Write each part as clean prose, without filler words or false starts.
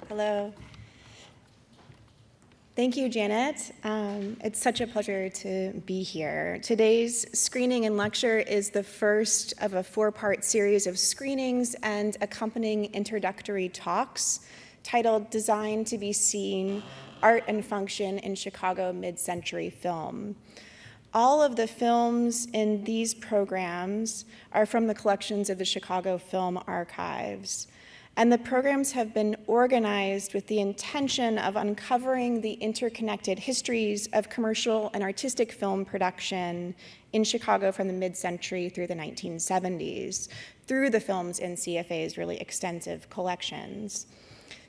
Hello. Thank you, Janet. It's such a pleasure to be here. Today's screening and lecture is the first of a four-part series of screenings and accompanying introductory talks titled Designed to be Seen, Art and Function in Chicago Mid-Century Film. All of the films in these programs are from the collections of the Chicago Film Archives. And the programs have been organized with the intention of uncovering the interconnected histories of commercial and artistic film production in Chicago from the mid-century through the 1970s, through the films in CFA's really extensive collections.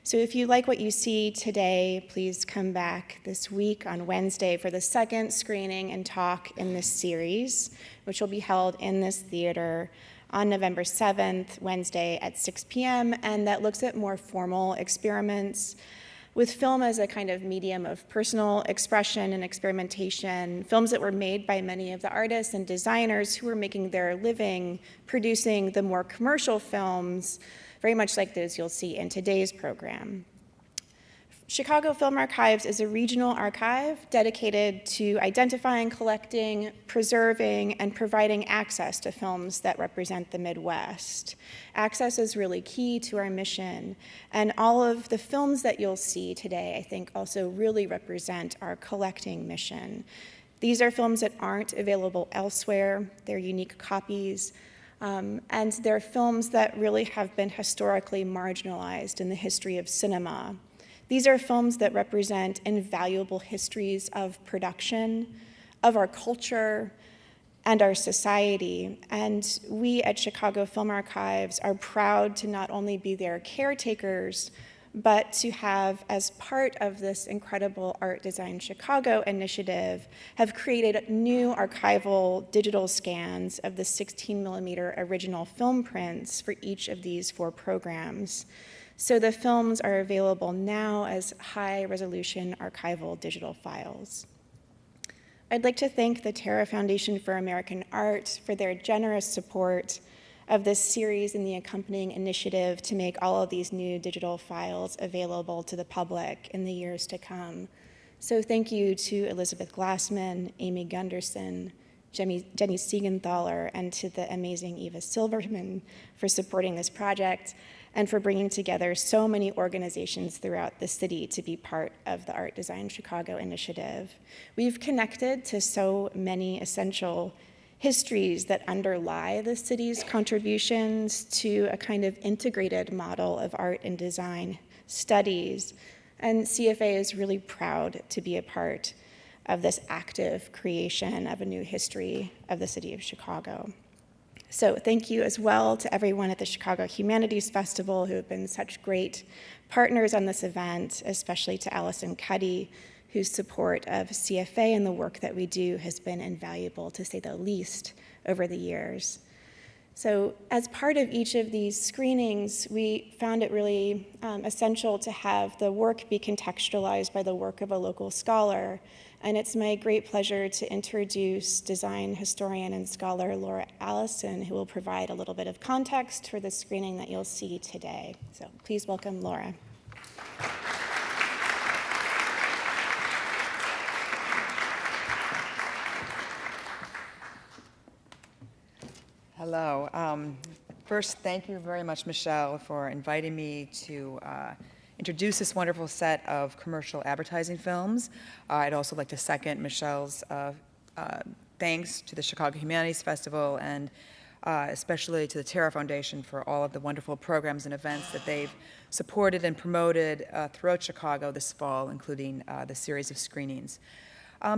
So if you like what you see today, please come back this week on Wednesday for the second screening and talk in this series, which will be held in this theater on November 7th, Wednesday at 6 p.m., and that looks at more formal experiments with film as a kind of medium of personal expression and experimentation, films that were made by many of the artists and designers who were making their living producing the more commercial films, very much like those you'll see in today's program. Chicago Film Archives is a regional archive dedicated to identifying, collecting, preserving, and providing access to films that represent the Midwest. Access is really key to our mission, and all of the films that you'll see today, I think, also really represent our collecting mission. These are films that aren't available elsewhere. They're unique copies, and they're films that really have been historically marginalized in the history of cinema. These are films that represent invaluable histories of production, of our culture, and our society. And we at Chicago Film Archives are proud to not only be their caretakers, but to have, as part of this incredible Art Design Chicago initiative, have created new archival digital scans of the 16mm original film prints for each of these four programs. So the films are available now as high-resolution archival digital files. I'd like to thank the Terra Foundation for American Art for their generous support of this series and the accompanying initiative to make all of these new digital files available to the public in the years to come. So thank you to Elizabeth Glassman, Amy Gunderson, Jenny Siegenthaler, and to the amazing Eva Silverman for supporting this project, and for bringing together so many organizations throughout the city to be part of the Art Design Chicago initiative. We've connected to so many essential histories that underlie the city's contributions to a kind of integrated model of art and design studies, and CFA is really proud to be a part of this active creation of a new history of the city of Chicago. So thank you as well to everyone at the Chicago Humanities Festival who have been such great partners on this event, especially to Allison Cuddy, whose support of CFA and the work that we do has been invaluable, to say the least, over the years. So as part of each of these screenings, we found it really essential to have the work be contextualized by the work of a local scholar. And it's my great pleasure to introduce design historian and scholar Laura Allison, who will provide a little bit of context for the screening that you'll see today. So please welcome Laura. Hello. First, thank you very much, Michelle, for inviting me to introduce this wonderful set of commercial advertising films. I'd also like to second Michelle's thanks to the Chicago Humanities Festival and especially to the Terra Foundation for all of the wonderful programs and events that they've supported and promoted throughout Chicago this fall, including the series of screenings.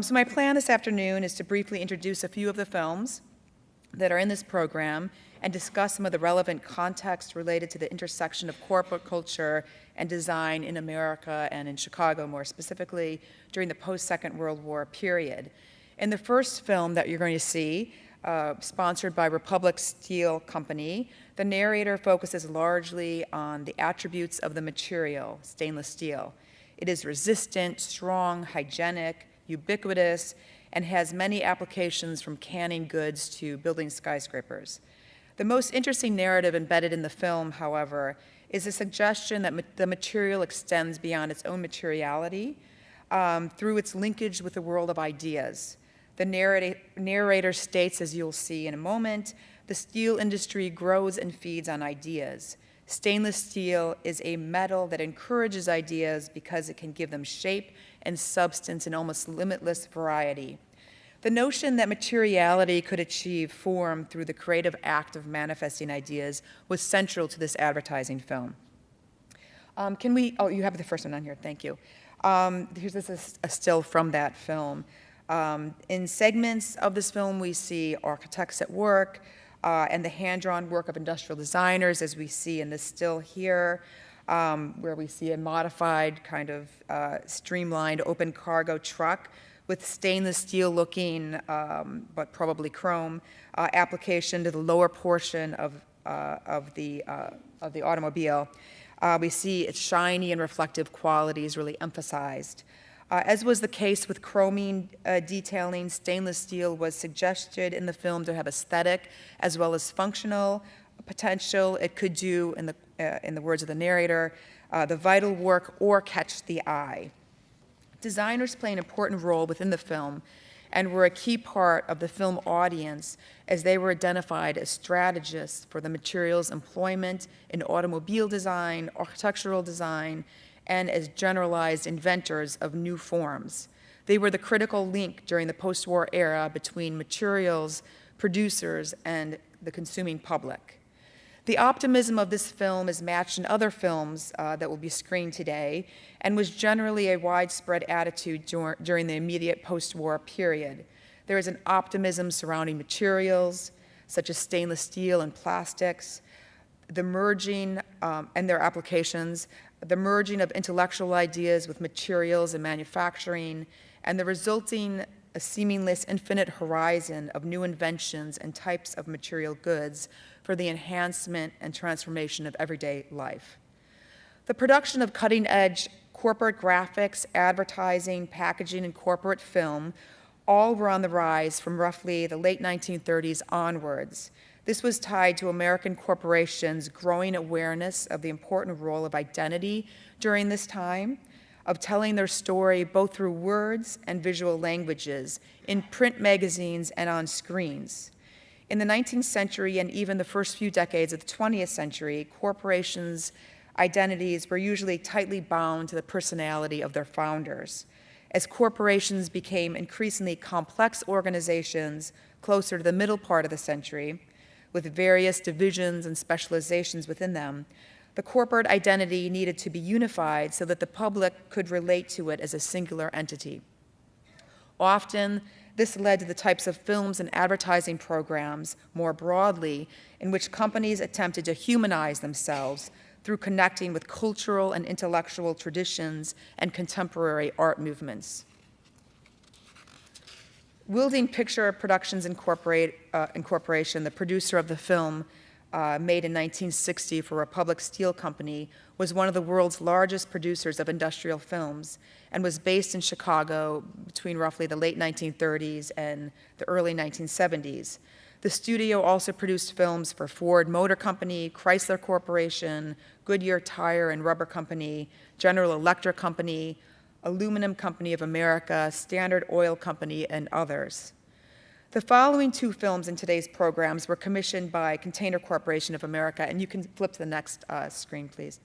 So my plan this afternoon is to briefly introduce a few of the films that are in this program and discuss some of the relevant context related to the intersection of corporate culture and design in America and in Chicago, more specifically during the post-Second World War period. In the first film that you're going to see, sponsored by Republic Steel Company, the narrator focuses largely on the attributes of the material, stainless steel. It is resistant, strong, hygienic, ubiquitous, and has many applications from canning goods to building skyscrapers. The most interesting narrative embedded in the film, however, is a suggestion that the material extends beyond its own materiality through its linkage with the world of ideas. The narrator states, as you'll see in a moment, the steel industry grows and feeds on ideas. Stainless steel is a metal that encourages ideas because it can give them shape and substance in almost limitless variety. The notion that materiality could achieve form through the creative act of manifesting ideas was central to this advertising film. Oh, you have the first one on here, thank you. Here's a still from that film. In segments of this film, we see architects at work and the hand-drawn work of industrial designers, as we see in this still here, where we see a modified kind of streamlined open cargo truck with stainless steel looking, but probably chrome, application to the lower portion of the automobile. We see its shiny and reflective qualities really emphasized. As was the case with chroming detailing, stainless steel was suggested in the film to have aesthetic as well as functional potential. It could do, in the words of the narrator, the vital work or catch the eye. Designers play an important role within the film and were a key part of the film audience as they were identified as strategists for the materials employment in automobile design, architectural design, and as generalized inventors of new forms. They were the critical link during the post-war era between materials, producers, and the consuming public. The optimism of this film is matched in other films that will be screened today and was generally a widespread attitude during the immediate post-war period. There is an optimism surrounding materials, such as stainless steel and plastics, the merging and their applications, the merging of intellectual ideas with materials and manufacturing, and the resulting seemingly infinite horizon of new inventions and types of material goods for the enhancement and transformation of everyday life. The production of cutting-edge corporate graphics, advertising, packaging, and corporate film all were on the rise from roughly the late 1930s onwards. This was tied to American corporations' growing awareness of the important role of identity during this time, of telling their story both through words and visual languages, in print magazines and on screens. In the 19th century and even the first few decades of the 20th century, corporations' identities were usually tightly bound to the personality of their founders. As corporations became increasingly complex organizations closer to the middle part of the century, with various divisions and specializations within them, the corporate identity needed to be unified so that the public could relate to it as a singular entity. Often, this led to the types of films and advertising programs, more broadly, in which companies attempted to humanize themselves through connecting with cultural and intellectual traditions and contemporary art movements. Wilding Picture Productions Incorporation, the producer of the film made in 1960 for Republic Steel Company, was one of the world's largest producers of industrial films and was based in Chicago between roughly the late 1930s and the early 1970s. The studio also produced films for Ford Motor Company, Chrysler Corporation, Goodyear Tire and Rubber Company, General Electric Company, Aluminum Company of America, Standard Oil Company, and others. The following two films in today's programs were commissioned by Container Corporation of America, and you can flip to the next screen, please.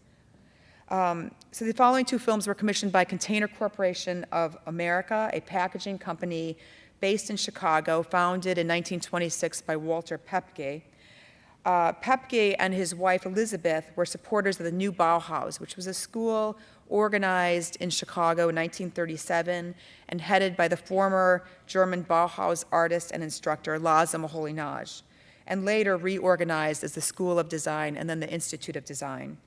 So the following two films were commissioned by Container Corporation of America, a packaging company based in Chicago, founded in 1926 by Walter Pepke. Pepke and his wife Elizabeth were supporters of the New Bauhaus, which was a school organized in Chicago in 1937 and headed by the former German Bauhaus artist and instructor Laza Moholy-Nagy, and later reorganized as the School of Design and then the Institute of Design.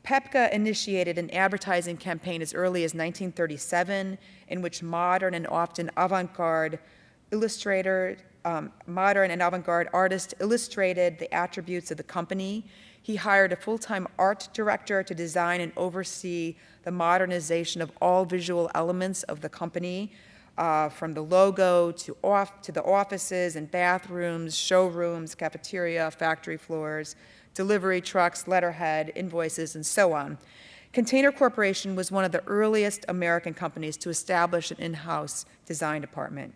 Pepke initiated an advertising campaign as early as 1937 in which modern and often avant-garde artists illustrated the attributes of the company. He hired a full-time art director to design and oversee the modernization of all visual elements of the company, from the logo to the offices and bathrooms, showrooms, cafeteria, factory floors, delivery trucks, letterhead, invoices, and so on. Container Corporation was one of the earliest American companies to establish an in-house design department.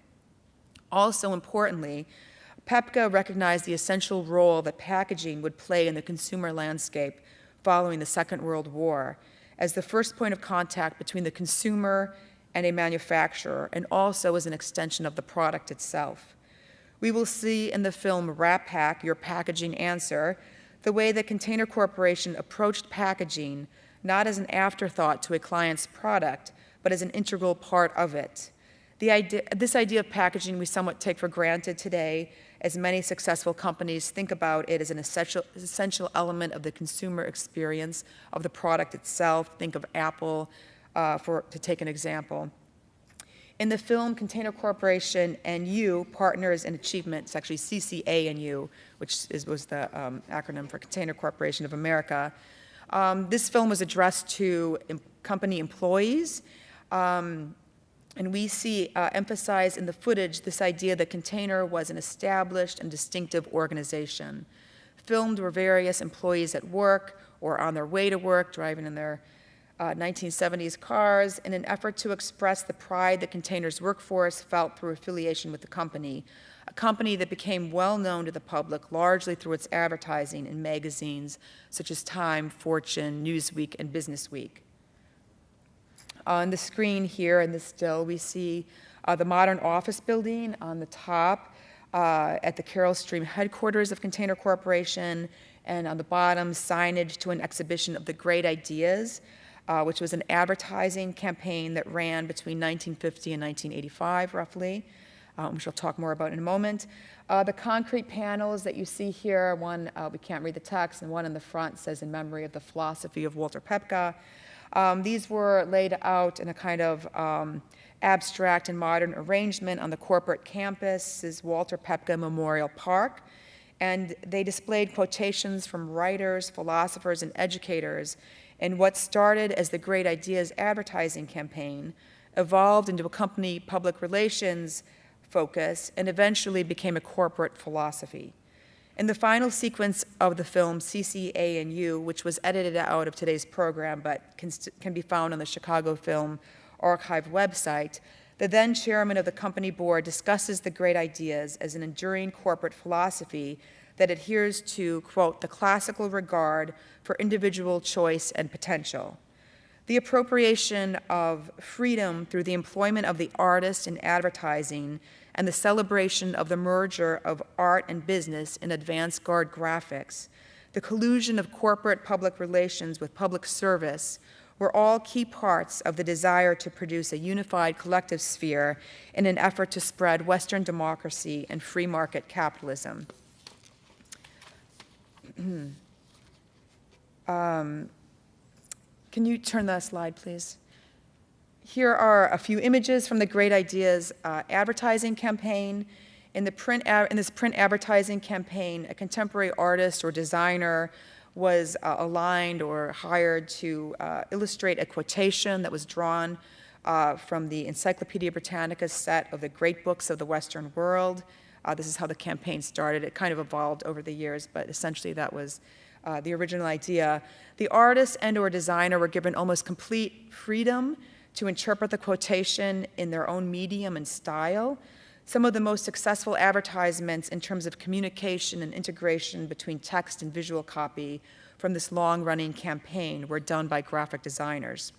Also importantly, Pepka recognized the essential role that packaging would play in the consumer landscape following the Second World War as the first point of contact between the consumer and a manufacturer, and also as an extension of the product itself. We will see in the film Wrap Pack, Your Packaging Answer, the way that Container Corporation approached packaging not as an afterthought to a client's product, but as an integral part of it. This idea of packaging we somewhat take for granted today, as many successful companies think about it as an essential element of the consumer experience of the product itself. Think of Apple, to take an example. In the film, Container Corporation and you, Partners in Achievement, it's actually CCA and you, which was the acronym for Container Corporation of America. This film was addressed to company employees, and we see emphasized in the footage this idea that Container was an established and distinctive organization. Filmed were various employees at work or on their way to work, driving in their 1970s cars, in an effort to express the pride that Container's workforce felt through affiliation with the company, a company that became well known to the public largely through its advertising in magazines such as Time, Fortune, Newsweek, and Businessweek. On the screen here in this still, we see the modern office building on the top at the Carroll Stream headquarters of Container Corporation, and on the bottom, signage to an exhibition of the Great Ideas, which was an advertising campaign that ran between 1950 and 1985, roughly, which I'll talk more about in a moment. The concrete panels that you see here, one, we can't read the text, and one in the front says, "In memory of the philosophy of Walter Pepka." These were laid out in a kind of abstract and modern arrangement on the corporate campus's Walter Pepka Memorial Park, and they displayed quotations from writers, philosophers, and educators in what started as the Great Ideas advertising campaign, evolved into a company public relations focus, and eventually became a corporate philosophy. In the final sequence of the film, CCA and You, which was edited out of today's program but can be found on the Chicago Film Archive website, the then chairman of the company board discusses the Great Ideas as an enduring corporate philosophy that adheres to, quote, the classical regard for individual choice and potential. The appropriation of freedom through the employment of the artist in advertising and the celebration of the merger of art and business in advance-guard graphics, the collusion of corporate public relations with public service were all key parts of the desire to produce a unified collective sphere in an effort to spread Western democracy and free market capitalism. Can you turn the slide, please? Here are a few images from the Great Ideas advertising campaign. In this print advertising campaign, a contemporary artist or designer was aligned or hired to illustrate a quotation that was drawn from the Encyclopedia Britannica set of the great books of the Western world. This is how the campaign started. It kind of evolved over the years, but essentially that was the original idea. The artist and or designer were given almost complete freedom to interpret the quotation in their own medium and style. Some of the most successful advertisements in terms of communication and integration between text and visual copy from this long-running campaign were done by graphic designers.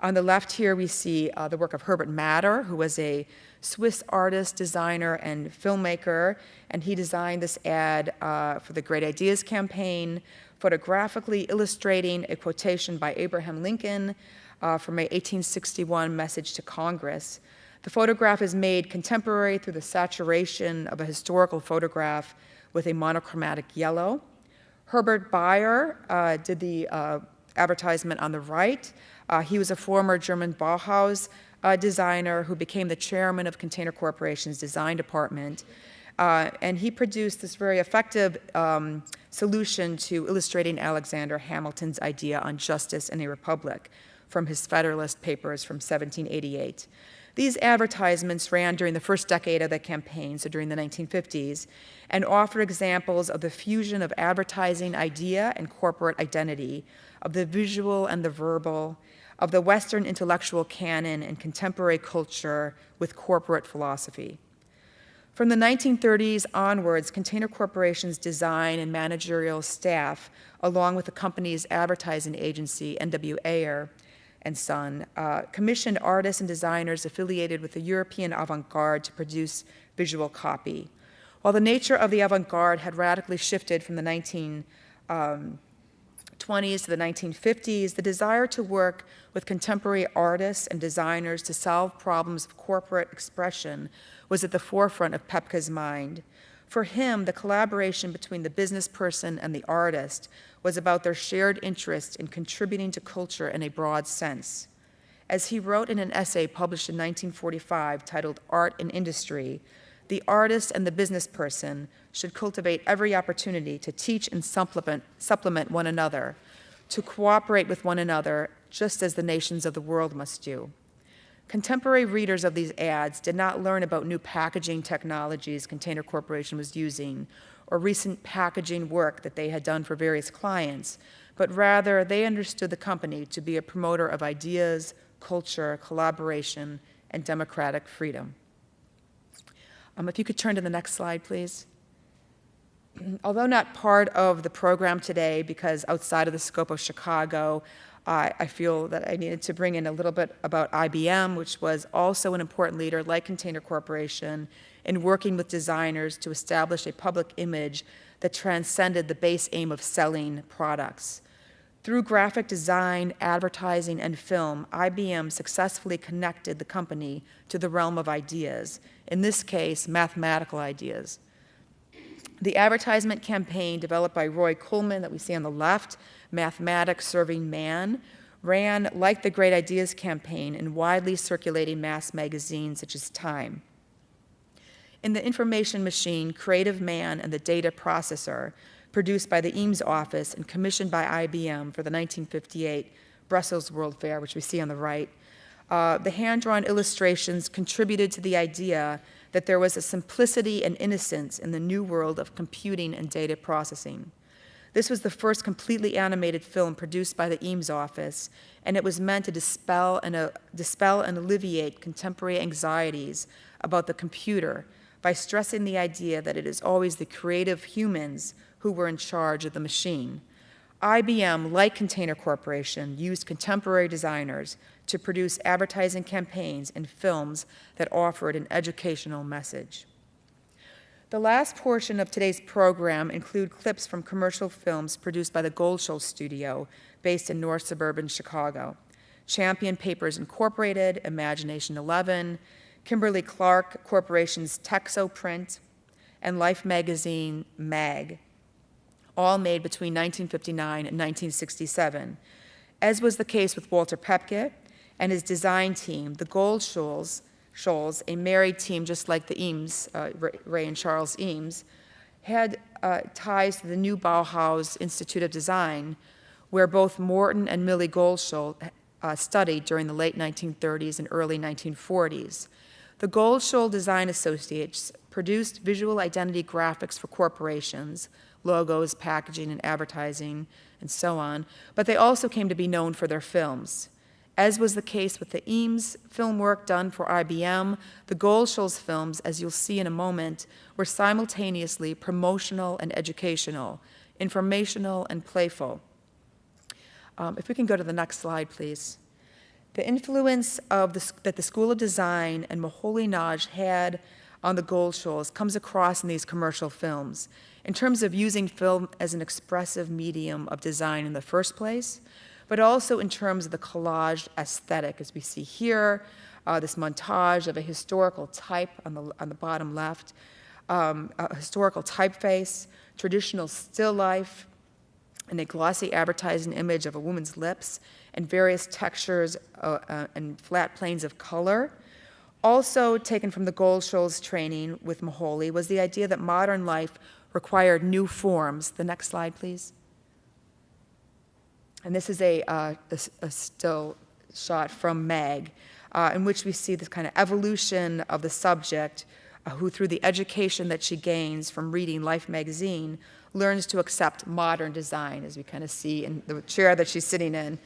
On the left here, we see the work of Herbert Matter, who was a Swiss artist, designer, and filmmaker, and he designed this ad for the Great Ideas campaign, photographically illustrating a quotation by Abraham Lincoln from an 1861 message to Congress. The photograph is made contemporary through the saturation of a historical photograph with a monochromatic yellow. Herbert Bayer did the advertisement on the right. He was a former German Bauhaus designer who became the chairman of Container Corporation's design department. And he produced this very effective solution to illustrating Alexander Hamilton's idea on justice in a republic from his Federalist Papers from 1788. These advertisements ran during the first decade of the campaign, so during the 1950s, and offered examples of the fusion of advertising idea and corporate identity, of the visual and the verbal, of the Western intellectual canon and contemporary culture with corporate philosophy. From the 1930s onwards, Container Corporation's design and managerial staff, along with the company's advertising agency, N.W. Ayer and Son, commissioned artists and designers affiliated with the European avant-garde to produce visual copy. While the nature of the avant-garde had radically shifted from the 1920s to the 1950s, the desire to work with contemporary artists and designers to solve problems of corporate expression was at the forefront of Pepka's mind. For him, the collaboration between the business person and the artist was about their shared interest in contributing to culture in a broad sense. As he wrote in an essay published in 1945 titled Art and Industry, the artist and the business person should cultivate every opportunity to teach and supplement one another, to cooperate with one another, just as the nations of the world must do. Contemporary readers of these ads did not learn about new packaging technologies Container Corporation was using or recent packaging work that they had done for various clients, but rather they understood the company to be a promoter of ideas, culture, collaboration, and democratic freedom. If you could turn to the next slide, please. Although not part of the program today, because outside of the scope of Chicago, I feel that I needed to bring in a little bit about IBM, which was also an important leader, like Container Corporation, in working with designers to establish a public image that transcended the base aim of selling products. Through graphic design, advertising, and film, IBM successfully connected the company to the realm of ideas, in this case, mathematical ideas. The advertisement campaign developed by Roy Kuhlman that we see on the left, Mathematics Serving Man, ran like the Great Ideas campaign in widely circulating mass magazines such as Time. In the information machine, Creative Man and the Data Processor, produced by the Eames office and commissioned by IBM for the 1958 Brussels World Fair, which we see on the right, the hand-drawn illustrations contributed to the idea that there was a simplicity and innocence in the new world of computing and data processing. This was the first completely animated film produced by the Eames office, and it was meant to dispel and alleviate contemporary anxieties about the computer by stressing the idea that it is always the creative humans who were in charge of the machine. IBM, like Container Corporation, used contemporary designers to produce advertising campaigns and films that offered an educational message. The last portion of today's program include clips from commercial films produced by the Goldschall Studio, based in north suburban Chicago. Champion Papers Incorporated, Imagination 11, Kimberly-Clark Corporation's Texoprint, and Life Magazine, Mag, all made between 1959 and 1967. As was the case with Walter Pepke and his design team, the Goldschalls, a married team just like the Eames, Ray and Charles Eames, had ties to the new Bauhaus Institute of Design, where both Morton and Millie Goldschall studied during the late 1930s and early 1940s. The Goldschall Design Associates produced visual identity graphics for corporations, logos, packaging, and advertising, and so on, but they also came to be known for their films. As was the case with the Eames film work done for IBM, the Goldschall's films, as you'll see in a moment, were simultaneously promotional and educational, informational and playful. If we can go to the next slide, please. The influence that the School of Design and Moholy-Nagy had on the Goldschalls comes across in these commercial films, in terms of using film as an expressive medium of design in the first place, but also in terms of the collage aesthetic, as we see here, this montage of a historical type on the bottom left, a historical typeface, traditional still life, and a glossy advertising image of a woman's lips, and various textures and flat planes of color. Also taken from the Goldschall's training with Moholy was the idea that modern life required new forms. The next slide, please. And this is a still shot from Mag. in which we see this kind of evolution of the subject, who through the education that she gains from reading Life magazine, learns to accept modern design, as we kind of see in the chair that she's sitting in.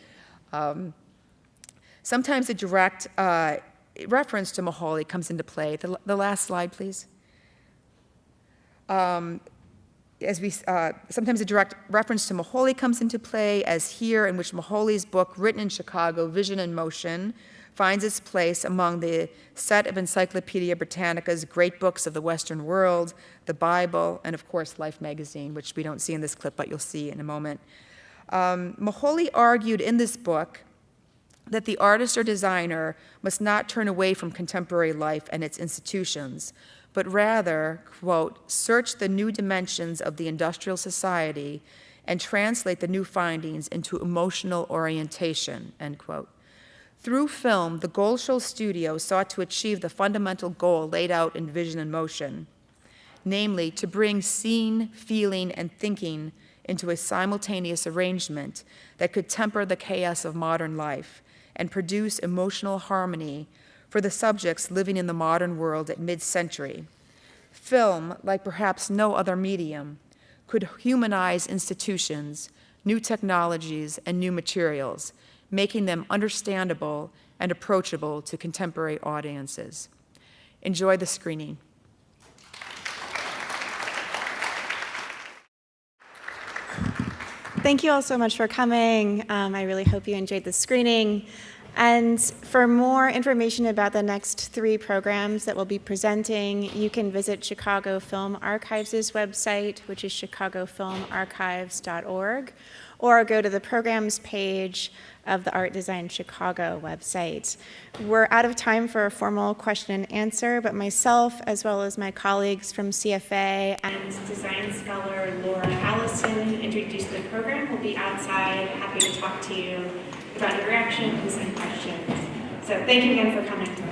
Sometimes a direct reference to Moholy comes into play. The last slide, please. Sometimes a direct reference to Moholy comes into play, as here, in which Moholy's book, written in Chicago, Vision in Motion, finds its place among the set of Encyclopedia Britannica's great books of the Western world, the Bible, and of course, Life magazine, which we don't see in this clip, but you'll see in a moment. Moholy argued in this book that the artist or designer must not turn away from contemporary life and its institutions, but rather, quote, search the new dimensions of the industrial society and translate the new findings into emotional orientation, end quote. Through film, the Goldschall Studio sought to achieve the fundamental goal laid out in Vision in Motion, namely to bring seeing, feeling, and thinking into a simultaneous arrangement that could temper the chaos of modern life and produce emotional harmony for the subjects living in the modern world at mid-century. Film, like perhaps no other medium, could humanize institutions, new technologies, and new materials, making them understandable and approachable to contemporary audiences. Enjoy the screening. Thank you all so much for coming. I really hope you enjoyed the screening. And for more information about the next 3 programs that we'll be presenting, you can visit Chicago Film Archives' website, which is chicagofilmarchives.org, or go to the programs page of the Art Design Chicago website. We're out of time for a formal question and answer, but myself, as well as my colleagues from CFA and design scholar Laura Allison, introduced the program. We'll be outside, happy to talk to you about your reactions and questions. So thank you again for coming.